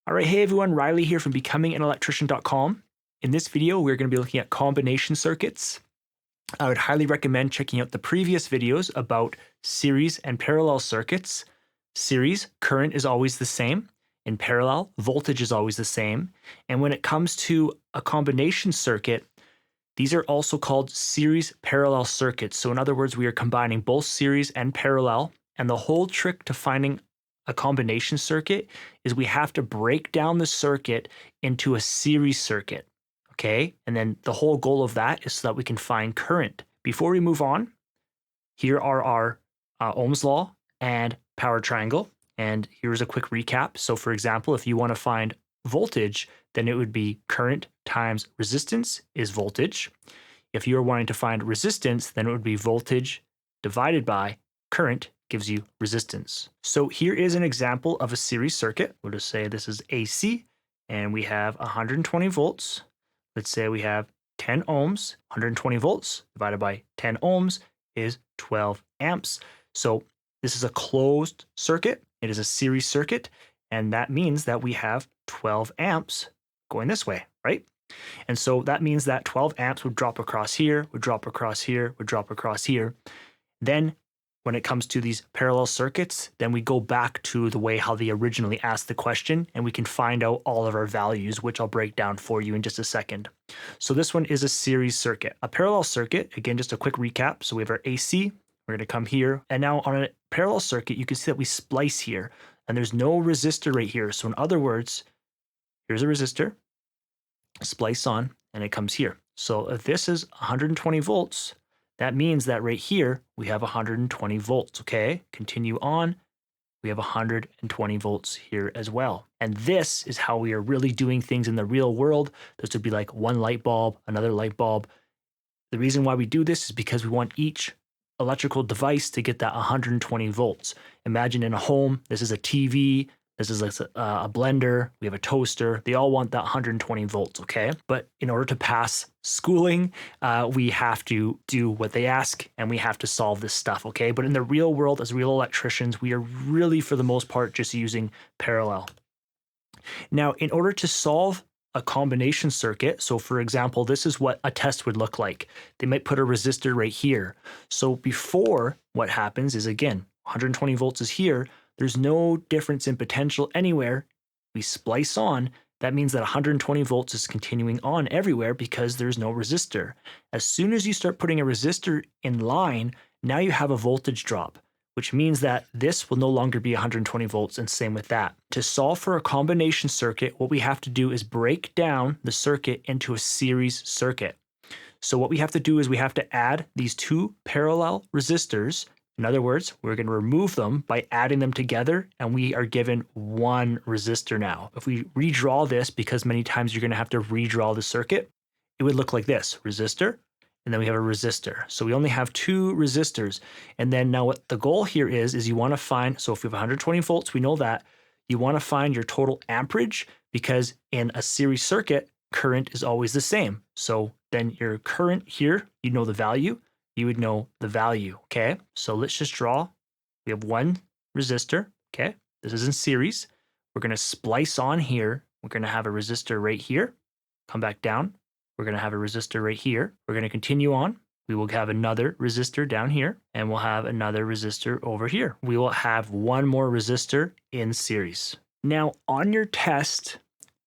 All right, hey everyone, Riley here from becominganelectrician.com. In this video, we're going to be looking at combination circuits. I would highly recommend checking out the previous videos about series and parallel circuits. Series, current is always the same. In parallel, voltage is always the same. And when it comes to a combination circuit, these are also called series parallel circuits. So in other words, we are combining both series and parallel. And the whole trick to finding a combination circuit is we have to break down the circuit into a series circuit, okay? And then the whole goal of that is so that we can find current. Before we move on, here are our Ohm's law and power triangle. And here's a quick recap. So for example, if you want to find voltage, then it would be current times resistance is voltage. If you're wanting to find resistance, then it would be voltage divided by current gives you resistance. So here is an example of a series circuit. We'll just say this is AC and we have 120 volts. Let's say we have 10 ohms, 120 volts divided by 10 ohms is 12 amps. So this is a closed circuit. It is a series circuit. And that means that we have 12 amps going this way, right? And so that means that 12 amps would drop across here, would drop across here, would drop across here. Then when it comes to these parallel circuits, then we go back to the way how they originally asked the question, and we can find out all of our values, which I'll break down for you in just a second. So this one is a series circuit. A parallel circuit, again, just a quick recap. So we have our AC, we're gonna come here, and now on a parallel circuit, you can see that we splice here, and there's no resistor right here. So in other words, here's a resistor, splice on, and it comes here. So if this is 120 volts, that means that right here, we have 120 volts, okay? Continue on, we have 120 volts here as well. And this is how we are really doing things in the real world. This would be like one light bulb, another light bulb. The reason why we do this is because we want each electrical device to get that 120 volts. Imagine in a home, this is a TV, this is a blender, we have a toaster. They all want that 120 volts, okay? But in order to pass schooling, we have to do what they ask and we have to solve this stuff, okay? But in the real world, as real electricians, we are really, for the most part, just using parallel. Now, in order to solve a combination circuit, so for example, this is what a test would look like. They might put a resistor right here. So before, what happens is, again, 120 volts is here, there's no difference in potential anywhere. We splice on, that means that 120 volts is continuing on everywhere because there's no resistor. As soon as you start putting a resistor in line, now you have a voltage drop, which means that this will no longer be 120 volts, and same with that. To solve for a combination circuit, what we have to do is break down the circuit into a series circuit. So what we have to do is we have to add these two parallel resistors. In other words, we're going to remove them by adding them together, and we are given one resistor now. If we redraw this, because many times you're going to have to redraw the circuit, it would look like this: resistor, and then we have a resistor. So we only have two resistors. And then now what the goal here is you want to find, so if we have 120 volts, we know that, you want to find your total amperage, because in a series circuit, current is always the same. So then your current here, you know the value, you would know the value, okay? So let's just draw. We have one resistor, okay? This is in series. We're gonna splice on here. We're gonna have a resistor right here. Come back down. We're gonna have a resistor right here. We're gonna continue on. We will have another resistor down here, and we'll have another resistor over here. We will have one more resistor in series. Now, on your test,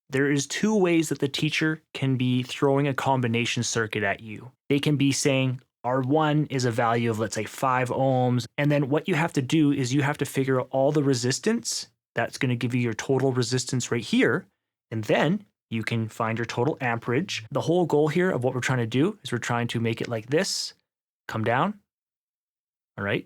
there is two ways that the teacher can be throwing a combination circuit at you. They can be saying, R1 is a value of, let's say, 5 ohms. And then what you have to do is you have to figure out all the resistance. That's going to give you your total resistance right here. And then you can find your total amperage. The whole goal here of what we're trying to do is we're trying to make it like this, come down. All right.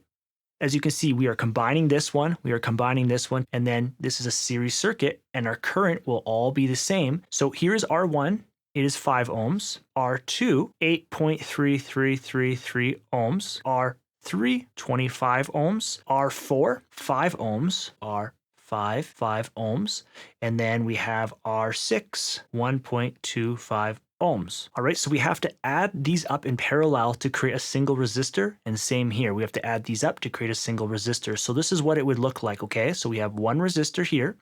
As you can see, we are combining this one, we are combining this one, and then this is a series circuit, and our current will all be the same. So here is R1. It is 5 ohms. R2, 8.3333 ohms. R3, 25 ohms. R4, 5 ohms. R5, 5 ohms. And then we have R6, 1.25 ohms. All right, so we have to add these up in parallel to create a single resistor, and same here. We have to add these up to create a single resistor. So this is what it would look like, okay? So we have one resistor here,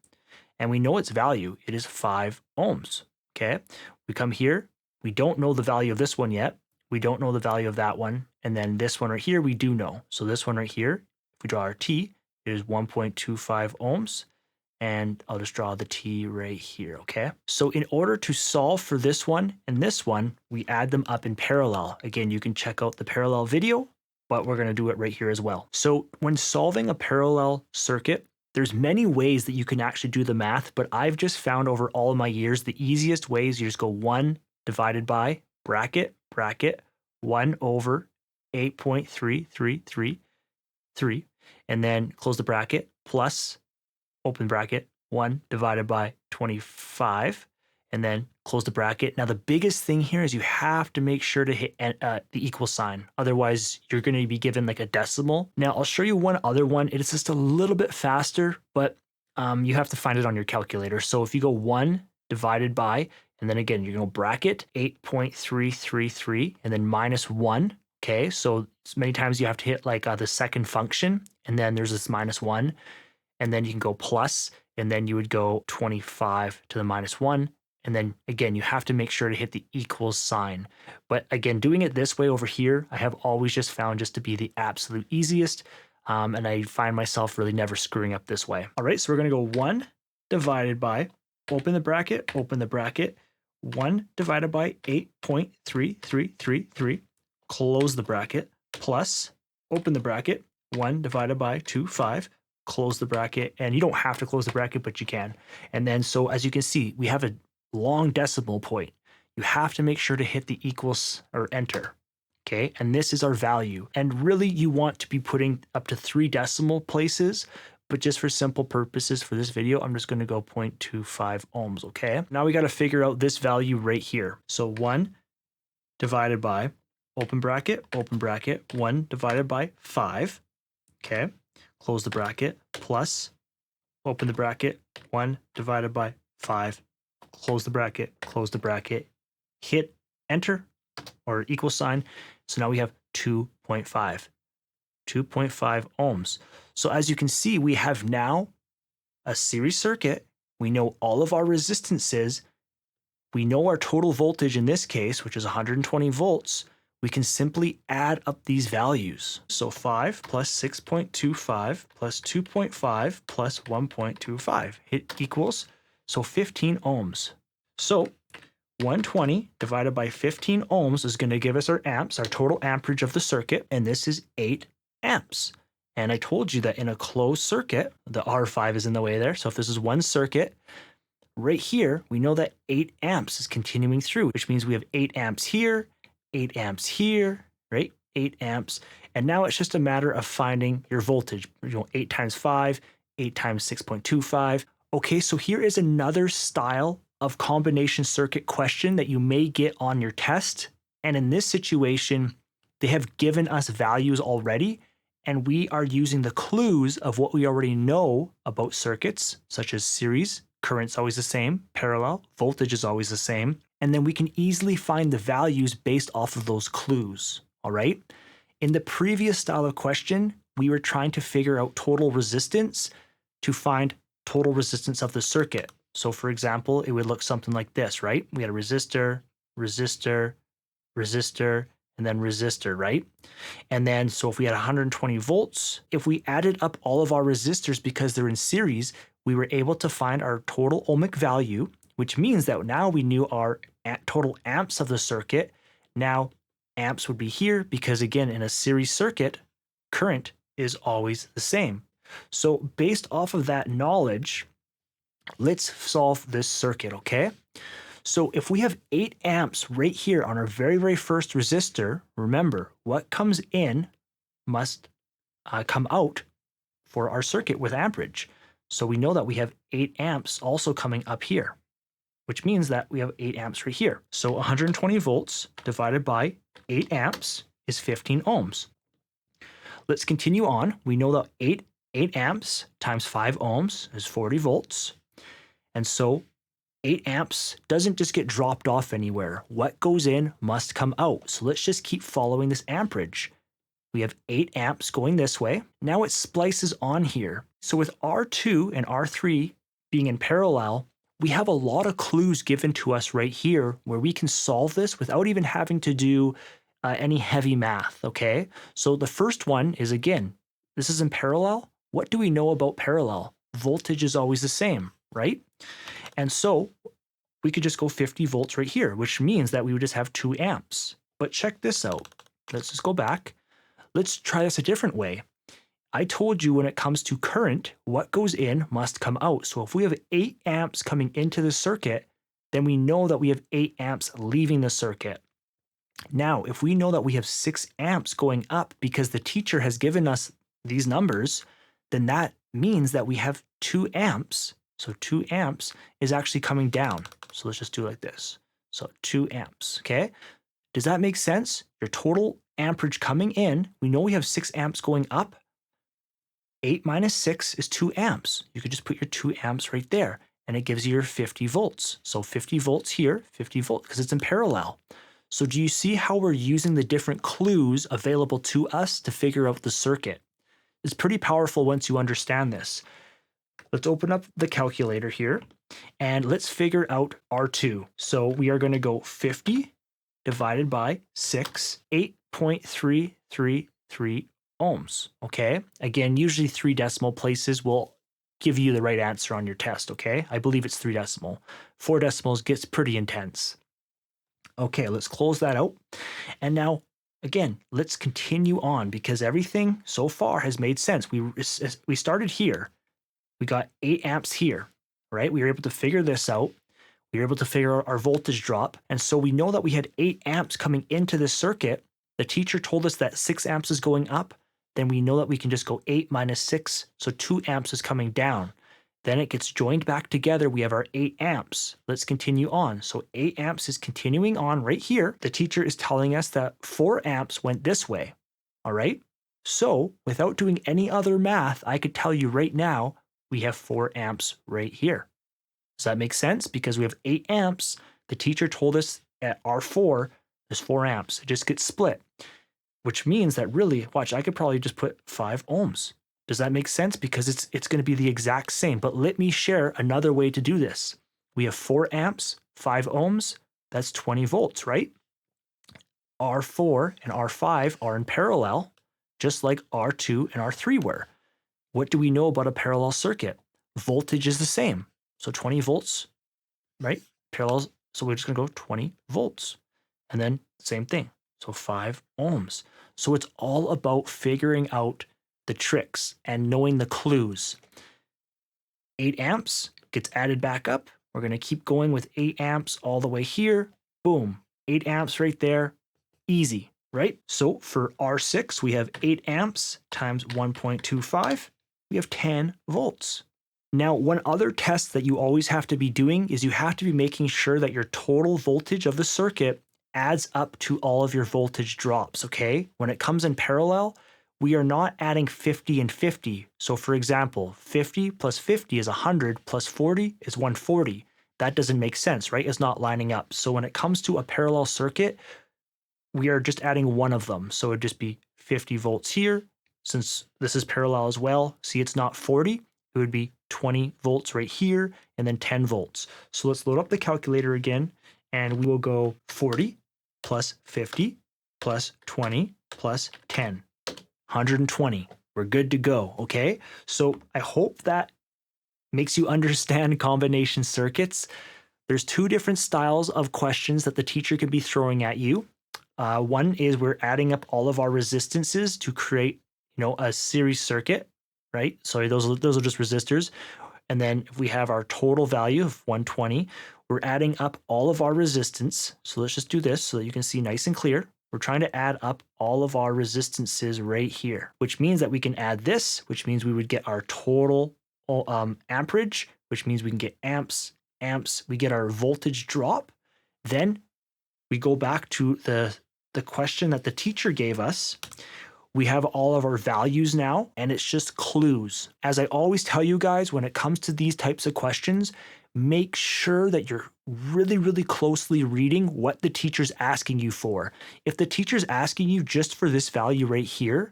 and we know its value. It is 5 ohms. Okay, we come here. We don't know the value of this one yet. We don't know the value of that one. And then this one right here, we do know. So this one right here, if we draw our T, it is 1.25 ohms. And I'll just draw the T right here, okay? So in order to solve for this one and this one, we add them up in parallel. Again, you can check out the parallel video, but we're gonna do it right here as well. So when solving a parallel circuit, there's many ways that you can actually do the math, but I've just found over all of my years, the easiest way is you just go 1 divided by bracket, 1 over 8.3333, and then close the bracket, plus, open bracket, 1 divided by 25, and then close the bracket. Now, the biggest thing here is you have to make sure to hit the equal sign. Otherwise, you're going to be given like a decimal. Now, I'll show you one other one. It is just a little bit faster, but you have to find it on your calculator. So if you go 1 divided by, and then again, you're going to bracket 8.333, and then minus 1. Okay, so many times you have to hit like the second function, and then there's this minus 1. And then you can go plus, and then you would go 25 to the minus 1. And then again, you have to make sure to hit the equals sign. But again, doing it this way over here, I have always just found just to be the absolute easiest. And I find myself really never screwing up this way. All right, so we're going to go 1 divided by, open the bracket, 1 divided by 8.3333, close the bracket, plus, open the bracket, 1 divided by 25, close the bracket, and you don't have to close the bracket, but you can. And then, so as you can see, we have a long decimal point. You have to make sure to hit the equals or enter. Okay, and this is our value. And really, you want to be putting up to 3 decimal places, but just for simple purposes for this video, I'm just going to go 0.25 ohms. Okay, now we got to figure out this value right here. So 1 divided by, open bracket, 1 divided by 5. Okay. Close the bracket, plus, open the bracket, 1 divided by 5, close the bracket, hit enter or equal sign. So now we have 2.5 ohms. So as you can see, we have now a series circuit. We know all of our resistances. We know our total voltage in this case, which is 120 volts. We can simply add up these values. So 5 plus 6.25 plus 2.5 plus 1.25 hit equals, so 15 ohms. So 120 divided by 15 ohms is going to give us our amps, our total amperage of the circuit, and this is 8 amps. And I told you that in a closed circuit, the R5 is in the way there. So if this is one circuit, right here, we know that 8 amps is continuing through, which means we have 8 amps here, 8 amps here, right? 8 amps. And now it's just a matter of finding your voltage. 8 times 5, 8 times 6.25. Okay, so here is another style of combination circuit question that you may get on your test. And in this situation, they have given us values already, and we are using the clues of what we already know about circuits, such as series, current's always the same, parallel, voltage is always the same. And then we can easily find the values based off of those clues, all right? In the previous style of question, we were trying to figure out total resistance to find total resistance of the circuit. So for example, it would look something like this, right? We had a resistor, resistor, resistor, and then resistor, right? And then, so if we had 120 volts, if we added up all of our resistors because they're in series, we were able to find our total ohmic value, which means that now we knew our total amps of the circuit. Now amps would be here because again, in a series circuit, current is always the same. So based off of that knowledge, let's solve this circuit, okay? So if we have 8 amps right here on our very, very first resistor, remember, what comes in must come out for our circuit with amperage. So we know that we have 8 amps also coming up here, which means that we have 8 amps right here. So 120 volts divided by 8 amps is 15 ohms. Let's continue on. We know that 8 amps times 5 ohms is 40 volts. And so 8 amps doesn't just get dropped off anywhere. What goes in must come out. So let's just keep following this amperage. We have 8 amps going this way. Now it splices on here. So with R2 and R3 being in parallel, we have a lot of clues given to us right here where we can solve this without even having to do any heavy math, okay? So the first one is, again, this is in parallel. What do we know about parallel? Voltage is always the same, right? And so we could just go 50 volts right here, which means that we would just have 2 amps. But check this out. Let's just go back. Let's try this a different way. I told you when it comes to current, what goes in must come out. So if we have 8 amps coming into the circuit, then we know that we have 8 amps leaving the circuit. Now, if we know that we have 6 amps going up because the teacher has given us these numbers, then that means that we have 2 amps. So 2 amps is actually coming down. So let's just do it like this. So 2 amps, okay? Does that make sense? Your total amperage coming in, we know we have 6 amps going up. 8 minus 6 is 2 amps. You could just put your 2 amps right there, and it gives you your 50 volts. So 50 volts here, 50 volts, because it's in parallel. So do you see how we're using the different clues available to us to figure out the circuit? It's pretty powerful once you understand this. Let's open up the calculator here, and let's figure out R2. So we are going to go 50 divided by 6, 8.333 ohms, okay? Again, usually 3 decimal places will give you the right answer on your test, okay? I believe it's 3 decimal. 4 decimals gets pretty intense. Okay, let's close that out. And now, again, let's continue on because everything so far has made sense. We started here. We got 8 amps here, right? We were able to figure this out. We were able to figure out our voltage drop. And so we know that we had 8 amps coming into this circuit. The teacher told us that 6 amps is going up. Then we know that we can just go 8 minus 6. So 2 amps is coming down. Then it gets joined back together. We have our 8 amps. Let's continue on. So 8 amps is continuing on right here. The teacher is telling us that 4 amps went this way. All right. So without doing any other math, I could tell you right now, we have 4 amps right here. Does that make sense? Because we have 8 amps. The teacher told us at R4, there's 4 amps. It just gets split, which means that really, watch, I could probably just put 5 ohms. Does that make sense? Because it's going to be the exact same. But let me share another way to do this. We have 4 amps, 5 ohms. That's 20 volts, right? R4 and R5 are in parallel, just like R2 and R3 were. What do we know about a parallel circuit? Voltage is the same. So 20 volts, right? Parallel. So we're just going to go 20 volts. And then same thing. So 5 ohms. So it's all about figuring out the tricks and knowing the clues. 8 amps gets added back up. We're going to keep going with 8 amps all the way here. Boom. 8 amps right there. Easy, right? So for R6, we have 8 amps times 1.25. We have 10 volts. Now, one other test that you always have to be doing is you have to be making sure that your total voltage of the circuit adds up to all of your voltage drops, okay? When it comes in parallel, we are not adding 50 and 50. So for example, 50 plus 50 is 100 plus 40 is 140. That doesn't make sense, right? It's not lining up. So when it comes to a parallel circuit, we are just adding one of them. So it'd just be 50 volts here. Since this is parallel as well, see it's not 40. It would be 20 volts right here and then 10 volts. So let's load up the calculator again and we will go 40 plus 50 plus 20 plus 10. 120. We're good to go, okay? So I hope that makes you understand combination circuits. There's 2 different styles of questions that the teacher can be throwing at you. One is we're adding up all of our resistances to create, a series circuit, right? Sorry, those are just resistors. And then if we have our total value of 120, we're adding up all of our resistance. So let's just do this so that you can see nice and clear. We're trying to add up all of our resistances right here, which means that we can add this, which means we would get our total amperage, which means we can get amps, we get our voltage drop. Then we go back to the question that the teacher gave us. We have all of our values now, and it's just clues. As I always tell you guys, when it comes to these types of questions, make sure that you're really, really closely reading what the teacher's asking you for. If the teacher's asking you just for this value right here,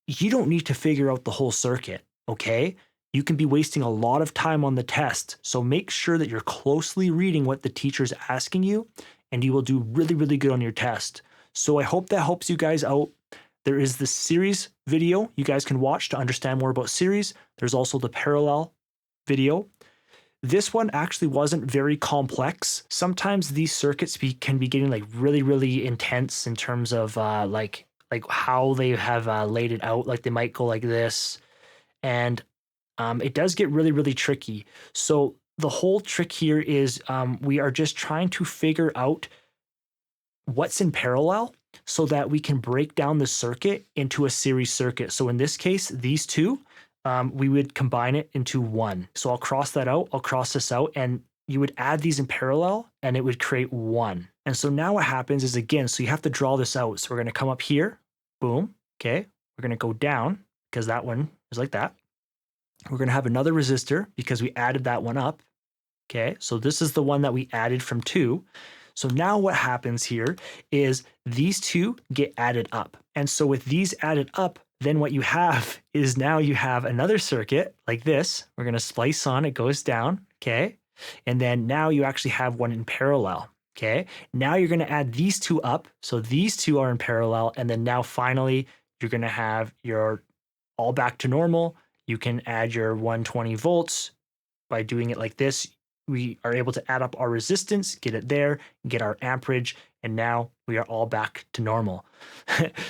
you don't need to figure out the whole circuit, okay? you can be wasting a lot of time on the test. So make sure that you're closely reading what the teacher's asking you, and you will do really, really good on your test. So I hope that helps you guys out. There is the series video you guys can watch to understand more about series. There's also the parallel video. This one actually wasn't very complex. Sometimes these circuits can be getting like really, really intense in terms of like how they have laid it out. Like they might go like this, and it does get really, really tricky. So the whole trick here is we are just trying to figure out what's in parallel so that we can break down the circuit into a series circuit. So in this case, these two, we would combine it into one. So I'll cross that out, I'll cross this out, and you would add these in parallel and it would create one. And so now what happens is, again, so you have to draw this out. So we're going to come up here, boom, okay. We're going to go down because that one is like that. We're going to have another resistor because we added that one up. Okay, so this is the one that we added from 2. So now what happens here is these two get added up. And so with these added up, then what you have is now you have another circuit like this. We're going to splice on, it goes down, okay? And then now you actually have one in parallel, okay? Now you're going to add these two up. So these two are in parallel. And then now finally, you're going to have your all back to normal. You can add your 120 volts by doing it like this. We are able to add up our resistance, get it there, get our amperage, and now we are all back to normal.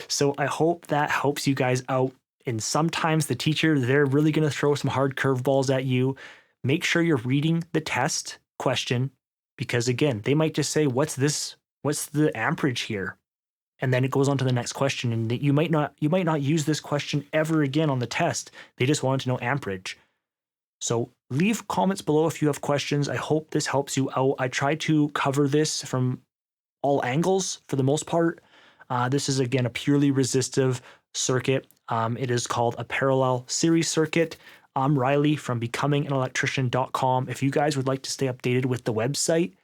So I hope that helps you guys out. And sometimes the teacher, they're really going to throw some hard curveballs at you. Make sure you're reading the test question, because again, they might just say, what's this? What's the amperage here? And then it goes on to the next question, and you might not use this question ever again on the test. They just wanted to know amperage. So leave comments below if you have questions. I hope this helps you out. I try to cover this from all angles for the most part. This is, again, a purely resistive circuit. It is called a parallel series circuit. I'm Riley from becominganelectrician.com. If you guys would like to stay updated with the website,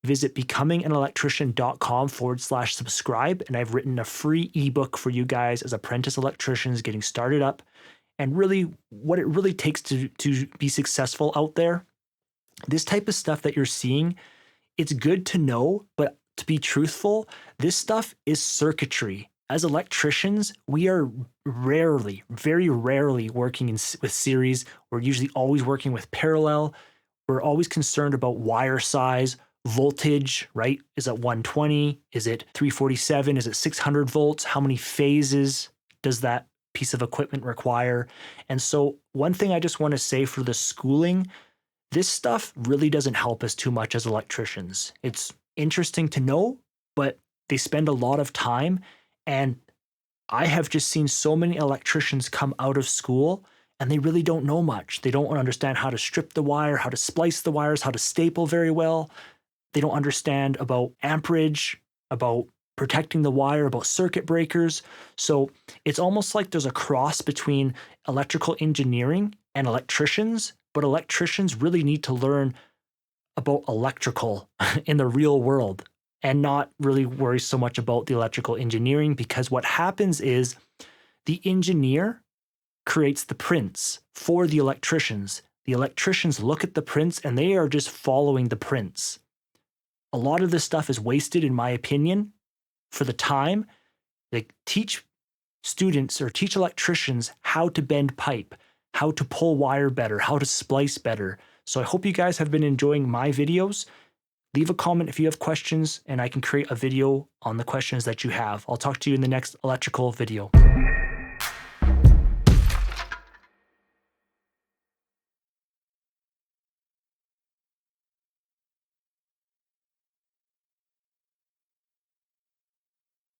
visit becominganelectrician.com/subscribe. And I've written a free ebook for you guys as apprentice electricians getting started up, and really what it really takes to be successful out there. This type of stuff that you're seeing, it's good to know, but to be truthful, this stuff is circuitry. As electricians, we are rarely, very rarely working with series. We're usually always working with parallel. We're always concerned about wire size, voltage, right? Is it 120? Is it 347? Is it 600 volts? How many phases does that piece of equipment require? And so one thing I just want to say for the schooling, this stuff really doesn't help us too much as electricians. It's interesting to know, but they spend a lot of time. And I have just seen so many electricians come out of school and they really don't know much. They don't understand how to strip the wire, how to splice the wires, how to staple very well. They don't understand about amperage, about protecting the wire, about circuit breakers. So it's almost like there's a cross between electrical engineering and electricians, but electricians really need to learn about electrical in the real world and not really worry so much about the electrical engineering, because what happens is the engineer creates the prints for the electricians. The electricians look at the prints and they are just following the prints. A lot of this stuff is wasted, in my opinion, for the time. They teach students or teach electricians how to bend pipe, how to pull wire better, how to splice better. So I hope you guys have been enjoying my videos. Leave a comment if you have questions and I can create a video on the questions that you have. I'll talk to you in the next electrical video.